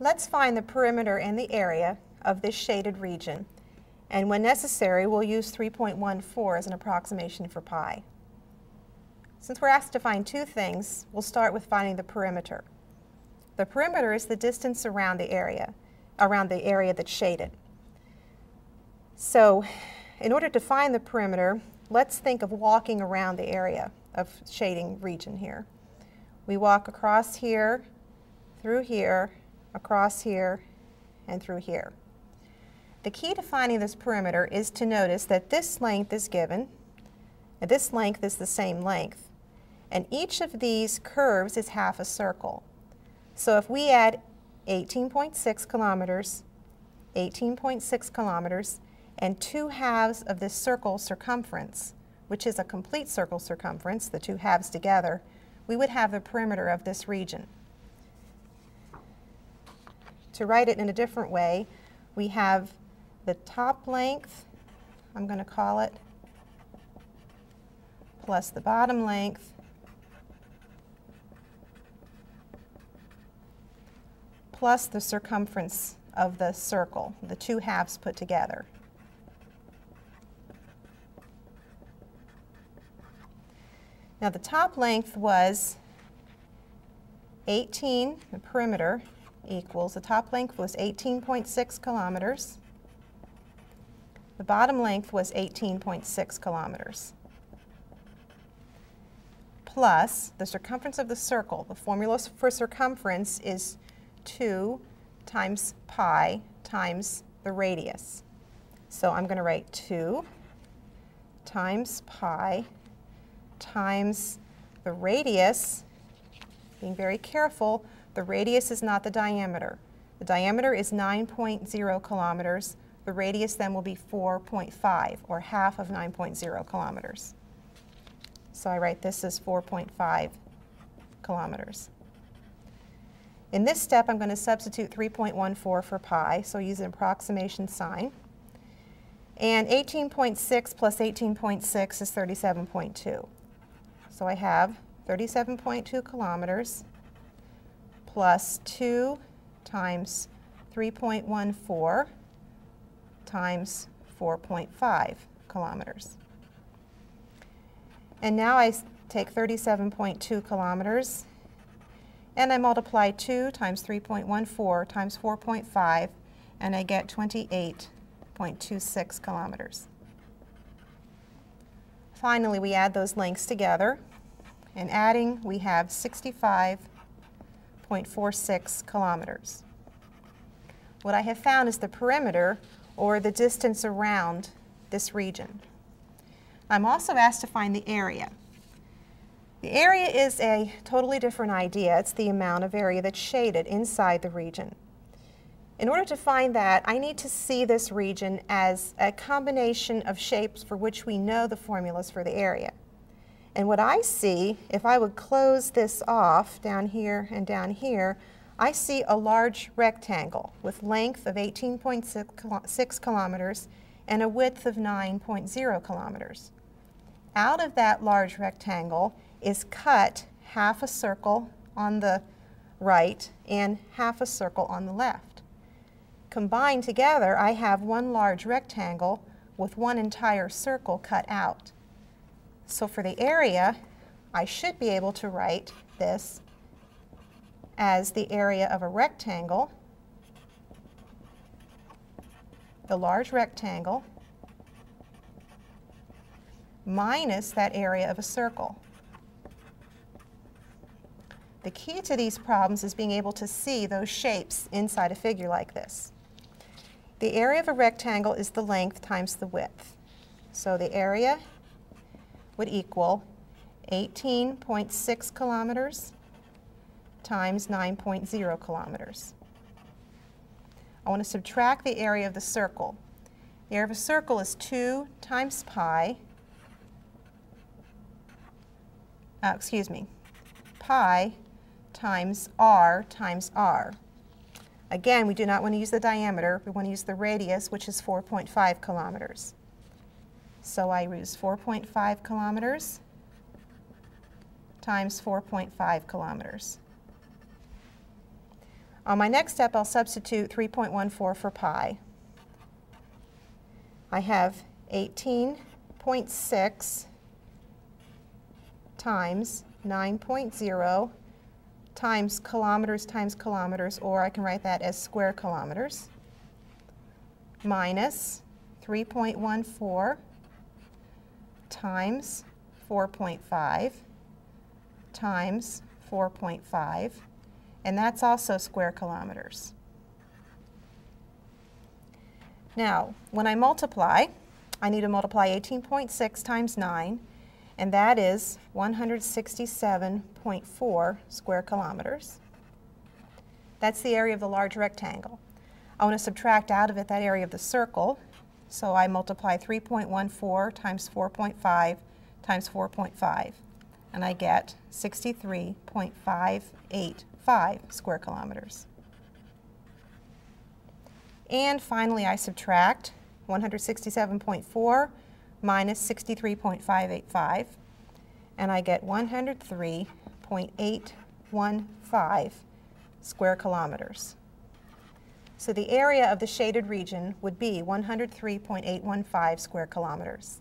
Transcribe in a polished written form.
Let's find the perimeter and the area of this shaded region, and when necessary we'll use 3.14 as an approximation for pi. Since we're asked to find two things, we'll start with finding the perimeter. The perimeter is the distance around the area that's shaded. So in order to find the perimeter, let's think of walking around the area of shading region here. We walk across here, through here, across here, and through here. The key to finding this perimeter is to notice that this length is given, and this length is the same length, and each of these curves is half a circle. So if we add 18.6 kilometers, 18.6 kilometers, and 2/2 of this circle circumference, which is a complete circle circumference, the 2 halves together, we would have the perimeter of this region. To write it in a different way, we have the top length, I'm going to call it, plus the bottom length, plus the circumference of the circle, the 2 halves put together. Now the top length was 18, the perimeter equals, the top length was 18.6 kilometers. The bottom length was 18.6 kilometers. Plus the circumference of the circle. The formula for circumference is 2 times pi times the radius. So I'm going to write 2 times pi times the radius. Being very careful, the radius is not the diameter. The diameter is 9.0 kilometers. The radius then will be 4.5, or half of 9.0 kilometers. So I write this as 4.5 kilometers. In this step, I'm going to substitute 3.14 for pi, so use an approximation sign. And 18.6 plus 18.6 is 37.2. So I have 37.2 kilometers plus 2 times 3.14 times 4.5 kilometers. And now I take 37.2 kilometers and I multiply 2 times 3.14 times 4.5, and I get 28.26 kilometers. Finally, we add those lengths together, and adding we have 65.46 kilometers. What I have found is the perimeter, or the distance around this region. I'm also asked to find the area. The area is a totally different idea. It's the amount of area that's shaded inside the region. In order to find that, I need to see this region as a combination of shapes for which we know the formulas for the area. And what I see, if I would close this off down here and down here, I see a large rectangle with length of 18.6 kilometers and a width of 9.0 kilometers. Out of that large rectangle is cut half a circle on the right and half a circle on the left. Combined together, I have one large rectangle with one entire circle cut out. So for the area, I should be able to write this as the area of a rectangle, the large rectangle, minus that area of a circle. The key to these problems is being able to see those shapes inside a figure like this. The area of a rectangle is the length times the width. So the area would equal 18.6 kilometers times 9.0 kilometers. I want to subtract the area of the circle. The area of a circle is 2 times pi, pi times r times r. Again, we do not want to use the diameter. We want to use the radius, which is 4.5 kilometers. So I use 4.5 kilometers times 4.5 kilometers. On my next step, I'll substitute 3.14 for pi. I have 18.6 times 9.0 times kilometers, or I can write that as square kilometers, minus 3.14 times 4.5 times 4.5, and that's also square kilometers. Now, when I multiply, I need to multiply 18.6 times 9, and that is 167.4 square kilometers. That's the area of the large rectangle. I want to subtract out of it that area of the circle, so I multiply 3.14 times 4.5 times 4.5, and I get 63.585 square kilometers. And finally, I subtract 167.4 minus 63.585, and I get 103.815 square kilometers. So the area of the shaded region would be 103.815 square kilometers.